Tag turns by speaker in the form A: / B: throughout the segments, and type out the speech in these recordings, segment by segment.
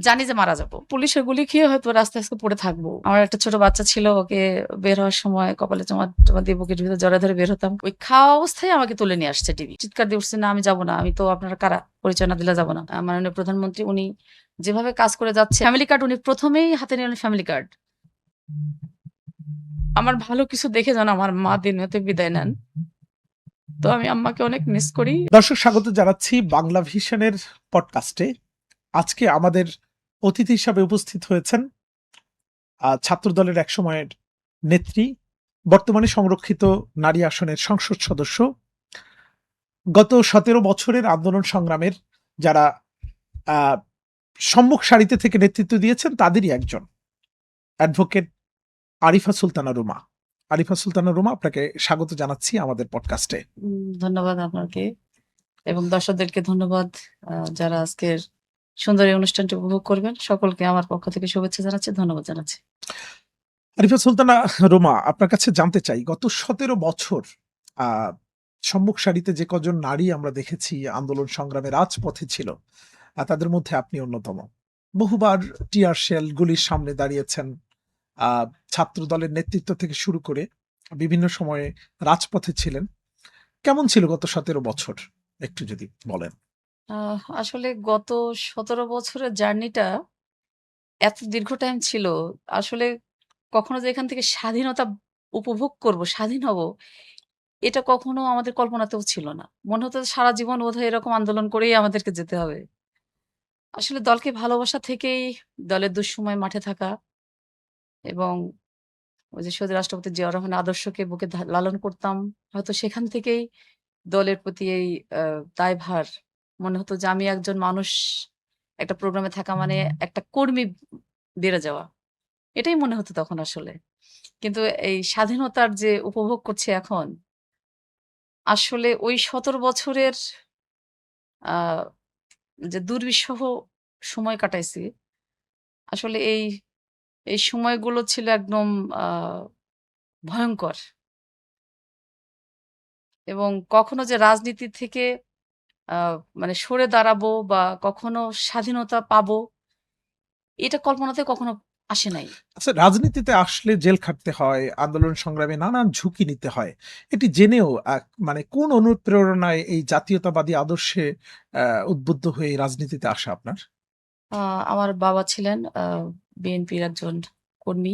A: জানি যে মারা যাবো। পুলিশের গুলি খেয়ে হয়তো রাস্তায় আজকে পড়ে থাকবো। আমার একটা ছোট বাচ্চা ছিল, ওকে বের হওয়ার সময় কপালে চুমা দিয়ে বুকের ভিতরে জড়ায় ধরে বের হতাম। ওই খাওয়া অবস্থায় আমাকে তুলে নিয়ে আসছে ডিবি। চিৎকার দিয়ে উঠছে, "না আমি যাবো না। আমি তো আপনারা কারা? পরিচয় না দিলে যাবো না।" মাননীয় প্রধানমন্ত্রী উনি যেভাবে কাজ করে যাচ্ছে, ফ্যামিলি কার্ড উনি ১ম এই হাতে নিলেন ফ্যামিলি কার্ড। আমার ভালো কিছু দেখে যেন আমার মা দুনিয়াতে বিদায় নেন। তো আমি আম্মাকে অনেক মিস করি।
B: দর্শক, স্বাগত জানাচ্ছি বাংলা ভিশনের পডকাস্টে। আজকে আমাদের অতিথি হিসাবে উপস্থিত হয়েছেন ছাত্রদলের এক সময়ের নেত্রী, বর্তমানে সংরক্ষিত নারী আসনের সংসদ সদস্য, গত ১৭ বছরের আন্দোলন সংগ্রামের যারা আহ, সম্মুখ সারিতে থেকে নেতৃত্ব দিয়েছেন তাদেরই একজন, অ্যাডভোকেট আরিফা সুলতানা রুমা। আরিফা সুলতানা রুমা, আপনাকে স্বাগত জানাচ্ছি আমাদের পডকাস্টে।
A: ধন্যবাদ আপনাকে এবং দর্শকদেরকে ধন্যবাদ, যারা আজকের সুন্দর এই অনুষ্ঠানটি উপভোগ করবেন। সকলকে আমার পক্ষ থেকে শুভেচ্ছা জানাচ্ছি, ধন্যবাদ জানাচ্ছি।
B: আরিফা সুলতানা রুমা, আপনার কাছে জানতে চাই, গত ১৭ বছর আহ সম্মুখ সারিতে যে কজন নারী আমরা দেখেছি আন্দোলন সংগ্রামে রাজপথে ছিল, তাদের মধ্যে আপনি অন্যতম। বহুবার টিয়ার শেল, গুলির সামনে দাঁড়িয়েছেন, ছাত্র দলের নেতৃত্ব থেকে শুরু করে বিভিন্ন সময়ে রাজপথে ছিলেন। কেমন ছিল গত ১৭ বছর, একটু যদি বলেন।
A: আসলে গত ১৭ বছরের জার্নিটা এত দীর্ঘ টাইম ছিল। আসলে কখনো যে এখান থেকে স্বাধীনতা উপভোগ করব, স্বাধীন হব, এটা কখনো আমাদের কল্পনাতেও ছিল না। মনে হতো যে সারা জীবন বোধহয় এরকম আন্দোলন করেই আমাদেরকে যেতে হবে। আসলে দলকে ভালোবাসা থেকেই দলের দুঃসময়ে মাঠে থাকা এবং ওই যে শহীদ রাষ্ট্রপতি জিয়াউর রহমানের আদর্শকে বুকে লালন করতাম। হয়তো সেখান থেকেই দলের প্রতি এই আ দায়ভার মনে হতো যে আমি একজন মানুষ, একটা প্রোগ্রামে থাকা মানে একটা কর্মী বেড়ে যাওয়া। এটাই মনে হতো তখন আসলে। কিন্তু এই স্বাধীনতার যে উপভোগ করছি এখন, আসলে ওই ১৭ বছরের আ যে দুর্বিষহ সময় কাটাইছি, আসলে এই সময়গুলো ছিল একদম আ ভয়ংকর। এবং কখনো যে রাজনীতি থেকে আ মানে সরে দাঁড়াবো বা কখনো স্বাধীনতা পাবো, এটা কল্পনাতে কখনো আসে নাই।
B: আচ্ছা, রাজনীতিতে আসলে জেল খাটতে হয়, আন্দোলন সংগ্রামে নানান ঝুঁকি নিতে হয়, এটি জেনেও মানে কোন অনুপ্রেরণায় এই জাতীয়তাবাদী আদর্শে উদ্বুদ্ধ হয়ে এই রাজনীতিতে আসা আপনার?
A: আ আমার বাবা ছিলেন বিএনপির একজন কর্মী।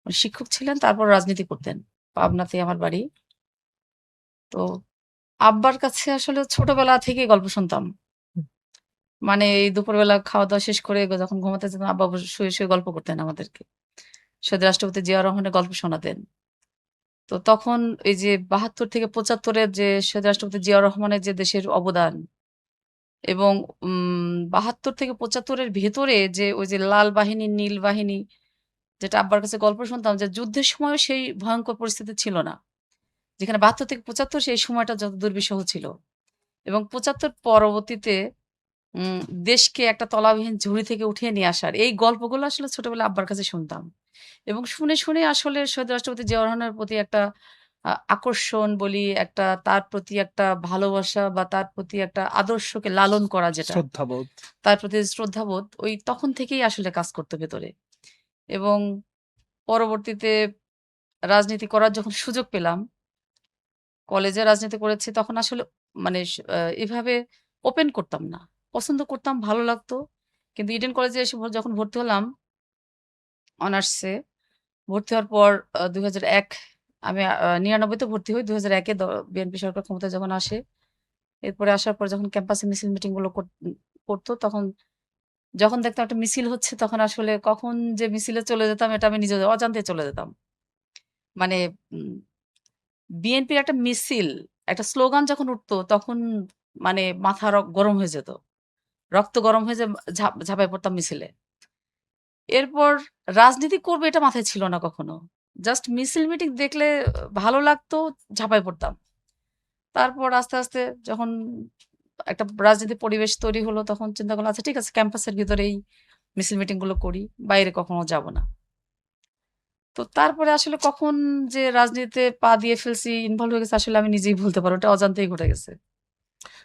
A: মানে শিক্ষক ছিলেন, তারপর রাজনীতি করতেন। পাবনাতেই আমার বাড়ি। তো আব্বার কাছে আসলে ছোটবেলা থেকেই গল্প শুনতাম। মানে এই দুপুরবেলা খাওয়া-দাওয়া শেষ করে যখন ঘুমাতে যেতাম, আব্বা শুয়ে, শুয়ে গল্প করতেন আমাদেরকে। শহীদ রাষ্ট্রপতি জিয়াউর রহমানের গল্প শোনাতেন। তো তখন এই যে ৭২ থেকে ৭৫ এর যে শহীদ রাষ্ট্রপতি জিয়াউর রহমানের যে দেশের অবদান এবং ৭২ থেকে ৭৫ এর ভেতরে যে ওই যে লাল বাহিনী, নীল বাহিনী, যেটা আব্বার কাছে গল্প শুনতাম যে যুদ্ধের সময়ও সেই ভয়ংকর পরিস্থিতি ছিল না। যেখানে ৭২ থেকে ৭৫ সেই সময়টা যত দুর্বিষহ ছিল। এবং ৭৫ পরবর্তীতে উম দেশকে একটা তলাবিহীন ঝুড়ি থেকে উঠিয়ে নিয়ে আসার এই গল্পগুলো আসলে ছোটবেলায় আব্বার কাছে শুনতাম। এবং শুনে, শুনে আসলে শহীদ রাষ্ট্রপতি জিয়াউর রহমানের প্রতি একটা আকর্ষণ বলি, একটা তার প্রতি একটা ভালোবাসা বা তার প্রতি একটা আদর্শকে লালন করা যেটা,
B: শ্রদ্ধাবোধ।
A: তার প্রতি শ্রদ্ধাবোধ ওই তখন থেকেই আসলে কাজ করত ভেতরে। এবং পরবর্তীতে রাজনীতি করার যখন সুযোগ পেলাম, কলেজে রাজনীতি করেছি তখন আসলে মানে এভাবে ওপেন করতাম না। পছন্দ করতাম, ভালো লাগতো। কিন্তু ইডেন কলেজে এসে যখন ভর্তি হলাম অনার্সে, ভর্তি হওয়ার পর ২০০১ আমি ৯৯ তে ভর্তি হই। ২০০১ এ বিএনপি সরকার ক্ষমতায় যখন আসে, এরপরে আসার পর যখন ক্যাম্পাসে মিছিল মিটিং গুলো করত, তখন যখন দেখতাম একটা মিছিল হচ্ছে তখন আসলে কখন যে মিছিলে চলে যেতাম এটা আমি নিজে অজান্তে চলে যেতাম। মানে উম বিএনপির একটা মিছিল, একটা স্লোগান যখন উঠতো তখন মানে মাথা গরম হয়ে যেত। রক্ত গরম হয়ে যে ঝাঁপায় পড়তাম মিছিলে। এরপর রাজনীতি করব এটা মাথায় ছিল না কখনো। জাস্ট মিছিল মিটিং দেখলে ভালো লাগতো, ঝাঁপায় পড়তাম। তারপর আস্তে, আস্তে যখন একটা রাজনীতির পরিবেশ তৈরি হলো তখন চিন্তা করলাম আচ্ছা ঠিক আছে ক্যাম্পাসের ভিতরেই মিছিল মিটিং গুলো করি। বাইরে কখনো যাব না। তো তারপরে আসলে কখন যে রাজনীতিতে পা দিয়ে ফেলছি, ইনভলভ হয়ে গেছি আসলে আমি নিজেই বলতে পারব। ওটা অজান্তেই ঘটে গেছে।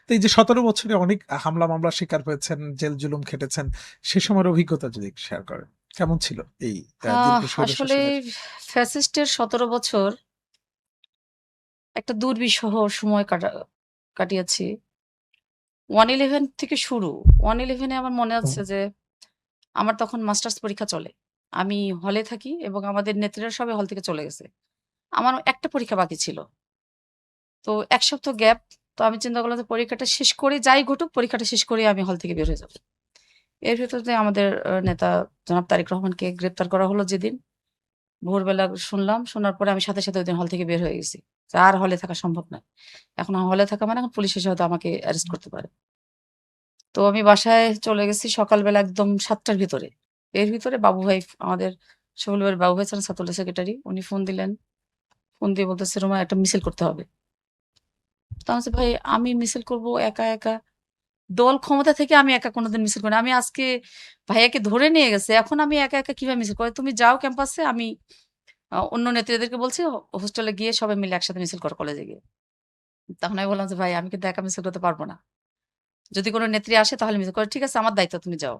B: তো এই যে 17 বছরে অনেক হামলা মামলার শিকার হয়েছেন, জেল জুলুম খেটেছেন, সে সময়ের অভিজ্ঞতা যদি একটু শেয়ার করেন। কেমন ছিল এই দীর্ঘ
A: আসলে
B: স্বৈরশাসনের?
A: ফ্যাসিস্টের ১৭ বছর একটা দুর্বিষহ সময় কাটিয়েছি। 111 থেকে শুরু। 111 এ আমার মনে আছে যে আমার তখন মাস্টার্স পরীক্ষা চলে। আমি হলে থাকি এবং আমাদের নেত্রীরা সবাই হল থেকে চলে গেছে। আমার একটা পরীক্ষা বাকি ছিল। তো ১ সপ্তাহ গ্যাপ। তো আমি চিন্তা করলাম যে পরীক্ষাটা শেষ করে যাই ঘটুক পরীক্ষাটা শেষ করেই আমি হল থেকে বের হয়ে যাব। এর ভেতরে আমাদের নেতা জনাব তারেক রহমানকে গ্রেপ্তার করা হলো যেদিন। ভোরবেলা শুনলাম। শোনার পরে আমি সাথে, সাথে ওইদিন হল থেকে বের হয়ে গেছি। যে আর হলে থাকা সম্ভব না। এখন হলে থাকা মানে এখন পুলিশ এসে হয়তো আমাকে অ্যারেস্ট করতে পারে। তো আমি বাসায় চলে গেছি সকালবেলা একদম ৭ টার ভিতরে। এর ভিতরে বাবু ভাই আমাদের শফিউল ভাইয়ের বাবু ভাই ছিলেন ছাত্রলীগ সেক্রেটারি। উনি ফোন দিলেন। ফোন দিয়ে বলতেছে, "রুমা একটা মিছিল করতে হবে।" তো আমি বলছি, "ভাই আমি মিছিল করব একা, একা। দল ক্ষমতা থেকে আমি একা কোনদিন মিছিল করি না। আমি আজকে ভাইয়াকে ধরে নিয়ে গেছে। এখন আমি একা, একা কিভাবে মিছিল করব? তুমি যাও ক্যাম্পাসে আমি অন্য নেত্রীদেরকে বলছি হোস্টেলে গিয়ে সবাই মিলে একসাথে মিছিল করো কলেজে গিয়ে।" তখন আমি বললাম যে, "ভাই আমি কিন্তু একা মিছিল করতে পারব না। যদি কোন নেত্রী আসে তাহলে মিছিল করে ঠিক আছে আমার দায়িত্ব তুমি যাও।"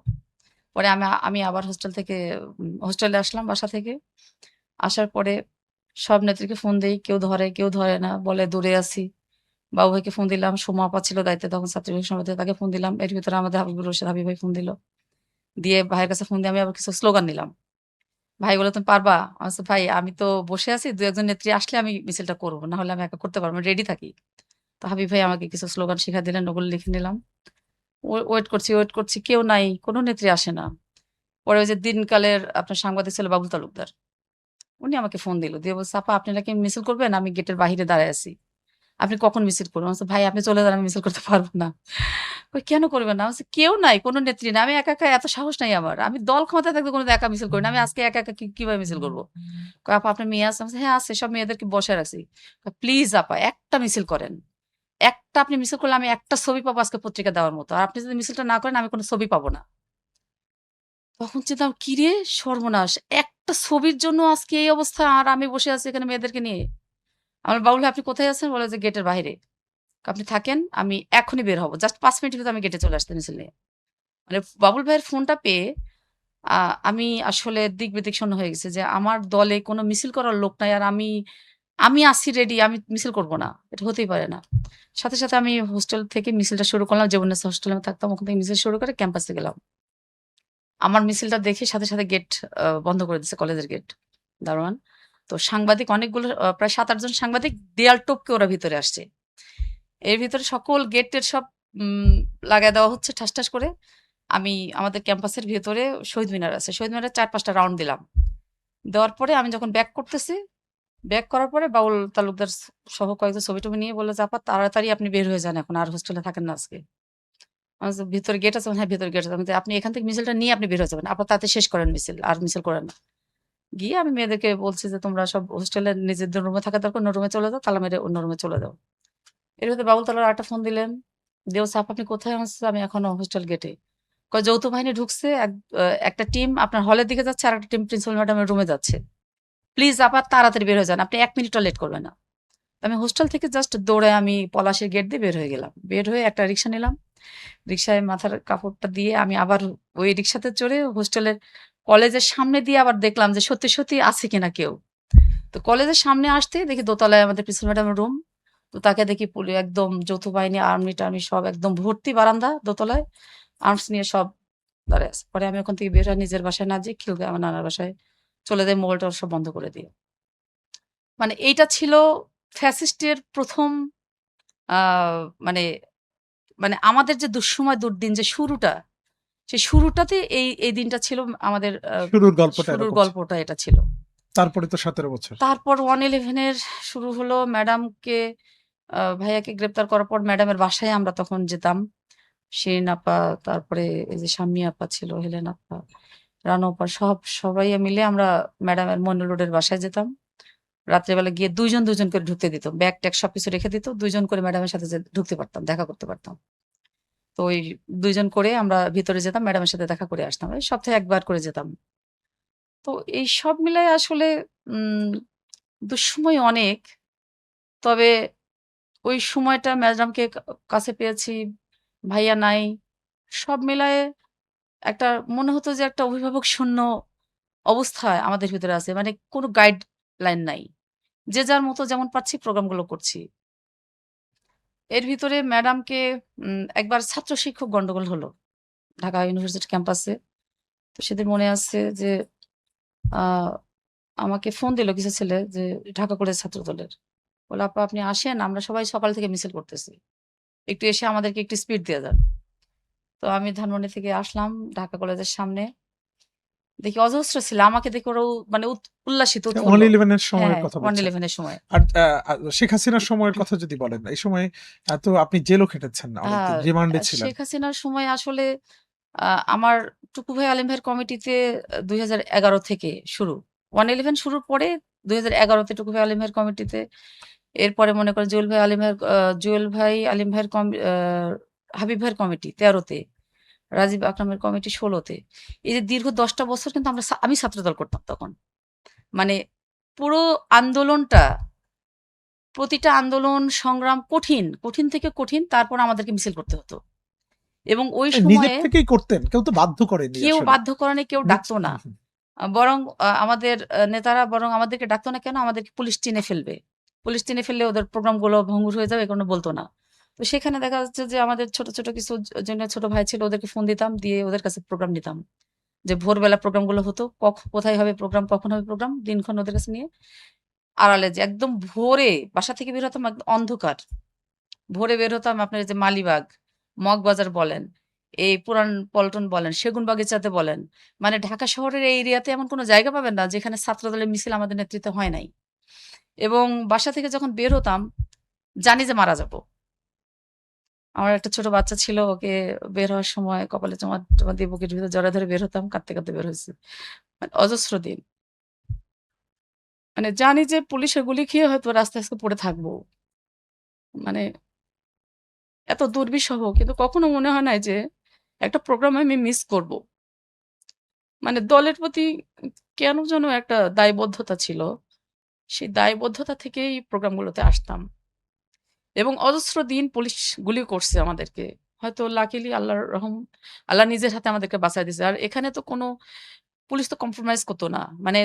A: পরে আমি আবার হোস্টেল থেকে হোস্টেলে আসলাম বাসা থেকে। আসার পরে সব নেত্রীকে ফোন দেই। কেউ ধরে না। বলে দূরে আছি। বাবু ভাইকে ফোন দিলাম। সুমা আপা ছিল দায়িত্বে তখন ছাত্রলীগ সমিতিতে তাকে ফোন দিলাম। এর ভিতরে আমাদের হাবিবুর রশিদ হাবিব ভাই ফোন দিল। দিয়ে ভাইয়ের কাছে ফোন দিয়ে আমি আবার কিছু স্লোগান নিলাম। ভাই বলল, "তুমি পারবা?" আমি বলছি, "ভাই আমি তো বসে আছি। ২-১ জন নেত্রী আসলে আমি মিছিলটা করব। না হলে আমি একা করতে পারব না। রেডি থাকি।" তো হাবিব ভাই আমাকে কিছু স্লোগান শিখাই দিলেন। ওগুলো লিখে নিলাম। ওয়েট করছি। কেউ নাই। কোন নেত্রী আসে না। পরে ওই যে দিনকালের আপনার সাংবাদিক ছিল বাবুল তালুকদার। উনি আমাকে ফোন দিল। দিয়ে বলছে, "আপা আপনি নাকি মিছিল করবেন? আমি গেটের বাহিরে দাঁড়ায় আছি। আপনি কখন মিছিল করবেন?" আমি বলছি, "ভাই আপনি চলে যান আমি মিছিল করতে পারব না।" কই, "কেন করবেন না?" আমি বলছি, "কেউ নাই, কোন নেত্রী নাই। আমি একা, একা এত সাহস নাই আমার। আমি দল ক্ষমতায় থাকলে কোনদিন একা মিছিল করি না। আমি আজকে একা, একা কিভাবে মিছিল করব?" কয়, "আপা আপনার মেয়ে আছে?" আমি বলছি, "হ্যাঁ আছে। সব মেয়েদেরকে বসায় রাখছি।" কয়, "প্লিজ আপা একটা মিছিল করেন। একটা আপনি মিছিল করলে আমি একটা ছবি পাবো আজকে পত্রিকা দেওয়ার মতো। আর আপনি যদি মিছিলটা না করেন আমি কোন ছবি পাবো না।" তখন চিন্তাম, "কিরে সর্বনাশ! একটা ছবির জন্য আজকে এই অবস্থা আর আমি বসে আছি এখানে মেয়েদেরকে নিয়ে।" আমার বাবুল ভাই, "আপনি কোথায় আছেন?" বলে যে, "গেটের বাহিরে।" "আপনি থাকেন, আমি এখনই বের হব। জাস্ট ৫ মিনিটের ভিতরে আমি গেটে চলে আসতে মিছিল নিয়ে।" মানে বাবুল ভাইয়ের ফোনটা পেয়ে আ আমি আসলে দিক-বিদিক শূন্য হয়ে গেছি যে আমার দলে কোনো মিছিল করার লোক নাই। আর আমি আছি রেডি, আমি মিছিল করব না। এটা হতেই পারে না। সাথে, সাথে আমি হোস্টেল থেকে মিছিলটা শুরু করলাম। যমুনা হোস্টেলে আমি থাকতাম। ওখান থেকে মিছিল শুরু করে ক্যাম্পাসে গেলাম। আমার মিছিলটা দেখে সাথে, সাথে গেট বন্ধ করে দিছে কলেজের গেট, দারোয়ান। তো সাংবাদিক অনেকগুলো প্রায় ৭-৮ জন সাংবাদিক দেয়াল টপকে ওরা ভিতরে আসছে। এর ভিতরে সকল গেটের সব উম লাগায় দেওয়া হচ্ছে ঠাস, ঠাস করে। আমি আমাদের ক্যাম্পাসের ভেতরে শহীদ মিনার আছে। শহীদ মিনারে ৪-৫ টা রাউন্ড দিলাম। দেওয়ার পরে আমি যখন ব্যাক করতেছি, ব্যাক করার পরে বাউল তালুকদার সহ কয়েকজন ছবি-টবি নিয়ে বলল যে, "আপা তাড়াতাড়ি আপনি বের হয়ে যান এখন। আর হোস্টেলে থাকেন না আজকে।" আমি বলছি, "ভিতরে গেট আছে?" "হ্যাঁ, ভেতরে গেট আছে।" আমি বলছি, "আপনি এখান থেকে মিছিলটা নিয়ে আপনি বের হয়ে যাবেন। আপনার তাড়াতাড়ি শেষ করেন মিছিল। আর মিছিল করেন না।" গিয়ে আমি মেয়েদেরকে বলছি যে, "তোমরা সব হোস্টেলের নিজেদের রুমে থাকা দরকার, অন্য রুমে চলে যাও। তালা মেরে অন্য রুমে চলে যাও।" এর ভেতরে বাবুল তালার আরেকটা ফোন দিলেন। দিয়ে বলছে, "আপা আপনি কোথায়?" আমি বলছি, "আমি এখনো হোস্টেল গেটে।" কয়, "যৌথ বাহিনী ঢুকছে। একটা টিম আপনার হলের দিকে যাচ্ছে, আরেকটা টিম প্রিন্সিপাল ম্যাডামের রুমে যাচ্ছে। প্লিজ আপা তাড়াতাড়ি বের হয়ে যান। আপনি ১ মিনিটও লেট করবেন না।" আমি হোস্টেল থেকে জাস্ট দৌড়ে আমি পলাশের গেট দিয়ে বের হয়ে গেলাম। বের হয়ে একটা রিক্সা নিলাম। রিক্সায় মাথার কাপড়টা দিয়ে আমি আবার ওই রিক্সাতে চড়ে হোস্টেলের কলেজের সামনে দিয়ে আবার দেখলাম যে সত্যি, সত্যি আছে কিনা কেউ। তো কলেজের সামনে আসতেই দেখি দোতলায় আমাদের প্রিন্সিপাল ম্যাডামের রুম। তো তাকে দেখি একদম যৌথ বাহিনী, আর্মি-টার্মি সব একদম ভর্তি বারান্দা দোতলায়। আর্মস নিয়ে সব দাঁড়ায় আছে। পরে আমি ওখান থেকে বের হয়ে নিজের বাসায় না যেয়ে খিলগাঁও আমার নানার বাসায় চলে যাই মোবাইল-টোবাইল সব বন্ধ করে দিয়ে। মানে এইটা ছিল ফ্যাসিস্টের ১ম আ মানে মানে আমাদের যে দুঃসময় দুর্দিন যে শুরুটা, সেই শুরুটাতে এই দিনটা ছিল আমাদের
B: শুরুর গল্পটা
A: শুরুর
B: এরকম ছিল।
A: গল্পটা এটা ছিল।
B: তারপরে তো 17 বছর।
A: তারপর 111 এর শুরু হলো ম্যাডামকে ভাইয়াকে গ্রেপ্তার করার পর ম্যাডামের বাসায় আমরা তখন যেতাম। শিরিন আপা, তারপরে এই যে শাম্মী আপা ছিল, হেলেন আপা, রানু আপা সবাই মিলে আমরা ম্যাডামের মনির রোডের বাসায় যেতাম। রাত্রেবেলা গিয়ে ২ জন ২ জন করে ঢুকতে দিত। ব্যাগ-ট্যাগ সবকিছু রেখে দিত। ২ জন করে ম্যাডামের সাথে ঢুকতে পারতাম, দেখা করতে পারতাম। তো ওই ২ জন করে আমরা ভিতরে যেতাম, ম্যাডামের সাথে দেখা করে আসতাম। এই সপ্তাহে ১ বার করে যেতাম। তো এই সব মিলায় আসলে উম দুঃসময় অনেক। তবে ওই সময়টা ম্যাডামকে কাছে পেয়েছি, ভাইয়া নাই। সব মিলায়ে একটা মনে হতো যে একটা অভিভাবক শূন্য অবস্থায় আমাদের ভিতরে আছে। মানে কোনো গাইডলাইন নাই। যে যার মতো যেমন পারছি প্রোগ্রামগুলো করছি। এর ভিতরে ম্যাডামকে একবার ছাত্র শিক্ষক গন্ডগোল হলো ঢাকা ইউনিভার্সিটি ক্যাম্পাসে। তো সেদিন মনে আছে যে আ আমাকে ফোন দিল কিছু ছেলে যে ঢাকা কলেজ ছাত্রদলের। বলল, "আপা আপনি আসেন, আমরা সবাই সকাল থেকে মিছিল করতেছি। একটু এসে আমাদেরকে একটু স্পিড দিয়ে যান।" তো আমি ধানমন্ডি থেকে আসলাম ঢাকা কলেজের সামনে। দেখি অজস্র ছেলে আমাকে দেখে ওরাও মানে উল্লাসিত, উৎফুল্ল।
B: 111 এর সময়ের
A: হ্যাঁ,
B: কথা বলছেন।
A: 111 এর সময়।
B: আর শেখ হাসিনার সময়ের কথা যদি বলেন, এই সময় তো আপনি জেলও খেটেছেন
A: আ
B: অনেকদিন, রিমান্ডে
A: আ
B: ছিলেন।
A: শেখ হাসিনার সময় আসলে আমার টুকু ভাই আলীম ভাইয়ের কমিটিতে ২০১১ থেকে শুরু। 111 শুরুর পরে ২০১১ তে টুকু ভাই আলীম ভাইয়ের কমিটিতে। এরপরে মনে করেন জুয়েল ভাই আলীম ভাইয়ের হাবিব ভাইয়ের কমিটি ১৩ তে। রাজীব আকরামের কমিটি ১৬ তে। এই যে দীর্ঘ ১০ টা বছর কিন্তু আমি ছাত্রদল করতাম তখন। মানে পুরো আন্দোলনটা, প্রতিটা আন্দোলন সংগ্রাম কঠিন, কঠিন থেকে কঠিন তারপর আমাদেরকে মিছিল করতে হতো। এবং ওই
B: নিজের
A: সময়ে
B: থেকেই করতেন, কেউ তো বাধ্য করেনি
A: কেউ
B: আসলে।
A: বাধ্য করে নাই, কেউ ডাকতো না।
B: হুম, হুম।
A: বরং আমাদের নেতারা বরং আমাদেরকে ডাকতো না কেন? আমাদেরকে পুলিশ চিনে ফেলবে। পুলিশ চিনে ফেললে ওদের প্রোগ্রামগুলো ভঙ্গুর হয়ে যাবে, এ কারণে বলতো না। তো সেখানে দেখা যাচ্ছে যে আমাদের ছোট, ছোট কিছু জুনিয়র ছোট ভাই ছিল, ওদেরকে ফোন দিতাম, দিয়ে ওদের কাছে প্রোগ্রাম নিতাম। যে ভোরবেলা প্রোগ্রামগুলো হতো, কোথায় হবে প্রোগ্রাম, কখন হবে প্রোগ্রাম, দিনক্ষণ ওদের কাছে নিয়ে আড়ালে যে একদম ভোরে বাসা থেকে বের হতাম একদম অন্ধকার। ভোরে বের হতাম আপনার এই যে মালিবাগ, মগবাজার বলেন, এই পুরান পল্টন বলেন, সেগুনবাগিচাতে বলেন। মানে ঢাকা শহরের এই এরিয়াতে এমন কোনো জায়গা পাবেন না যেখানে ছাত্রদলের মিছিল আমাদের নেতৃত্বে হয় নাই। এবং বাসা থেকে যখন বের হতাম, জানি যে মারা যাবো। আমার একটা ছোট বাচ্চা ছিল, ওকে বের হওয়ার সময় কপালে চুমা দিয়ে বুকের ভিতরে জড়ায় ধরে বের হতাম। কাঁদতে, কাঁদতে বের হইছি। মানে অজস্র দিন। মানে জানি যে পুলিশের গুলি খেয়ে হয়তো রাস্তায় আজকে পড়ে থাকবো। মানে এত দুর্বিষহ কিন্তু কখনো মনে হয় নাই যে একটা প্রোগ্রাম আমি মিস করব। মানে দলের প্রতি কেন যেন একটা দায়বদ্ধতা ছিল। সেই দায়বদ্ধতা থেকেই প্রোগ্রামগুলোতে আসতাম। এবং অজস্র দিন পুলিশ গুলি করছে আমাদেরকে। হয়তো লাকিলি আল্লাহ নিজের হাতে আমাদেরকে বাঁচায় দিছে। আর এখানে তো কোনো পুলিশ তো কম্প্রোমাইজ করত না। মানে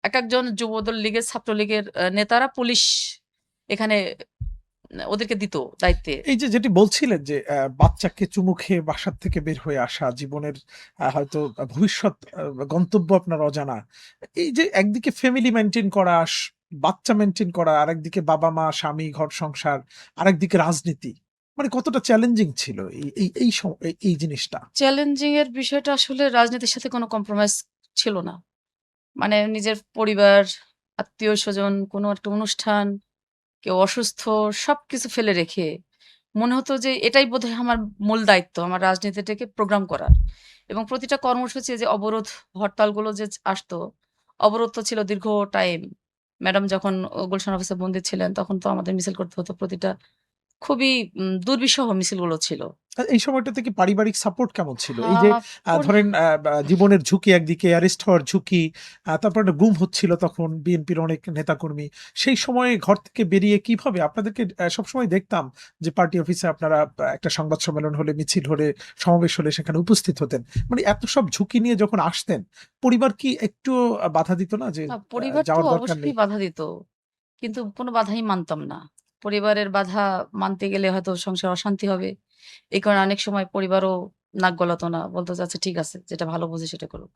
A: একেকজন যুবদল লীগের, ছাত্রলীগের নেতারা পুলিশ এখানে ওদেরকে দিত দায়িত্বে।
B: এই যে যেটি বলছিলেন যে বাচ্চাকে চুমু খেয়ে বাসার থেকে বের হয়ে আসা, জীবনের হয়তো ভবিষ্যৎ গন্তব্য আপনার অজানা। এই যে একদিকে ফ্যামিলি মেইনটেইন করা, বাচ্চা মেইনটেইন করা, আরেকদিকে বাবা-মা, স্বামী, ঘর সংসার, আরেকদিকে রাজনীতি। মানে কতটা চ্যালেঞ্জিং ছিল এই জিনিসটা?
A: চ্যালেঞ্জিং এর বিষয়টা আসলে রাজনীতির সাথে কোনো কম্প্রোমাইজ ছিল না। মানে নিজের পরিবার, আত্মীয়স্বজন, কোনো একটা অনুষ্ঠান, কেউ অসুস্থ, সবকিছু ফেলে রেখে মনে হতো যে এটাই বোধহয় আমার মূল দায়িত্ব, আমার রাজনীতিটাকে প্রোগ্রাম করার। এবং প্রতিটা কর্মসূচি যে অবরোধ, হরতালগুলো যে আসতো, অবরোধ তো ছিল দীর্ঘ টাইম। ম্যাডাম যখন গুলশান অফিসে বন্দী ছিলেন, তখন তো আমাদের মিছিল করতে হতো প্রতিটা। খুবই দুর্বিষহ মিছিলগুলো ছিল।
B: এই সময়টাতে কি পারিবারিক সাপোর্ট কেমন ছিল?
A: হা
B: এই যে
A: পরি
B: ধরেন জীবনের ঝুঁকি একদিকে, অ্যারেস্ট হওয়ার ঝুঁকি, তারপর একটা গুম হচ্ছিল তখন বিএনপির অনেক নেতাকর্মী। সেই সময়ে ঘর থেকে বেরিয়ে কিভাবে আপনাদেরকে সবসময় দেখতাম যে পার্টি অফিসে আপনারা একটা সংবাদ সম্মেলন হলে, মিছিল হলে, সমাবেশ হলে সেখানে উপস্থিত হতেন। মানে এত সব ঝুঁকি নিয়ে যখন আসতেন, পরিবার কি একটুও বাধা দিত না যে
A: পরিবার তো
B: যাওয়ার দরকার
A: অবশ্যই
B: নেই?
A: বাধা দিত। কিন্তু কোনো বাধাই মানতাম না। পরিবারের বাধা মানতে গেলে হয়তো সংসারে অশান্তি হবে। এই কারণে অনেক সময় পরিবারও নাক গলাতো না। বলত যে, "আচ্ছা ঠিক আছে, যেটা ভালো বোঝে সেটা করুক।"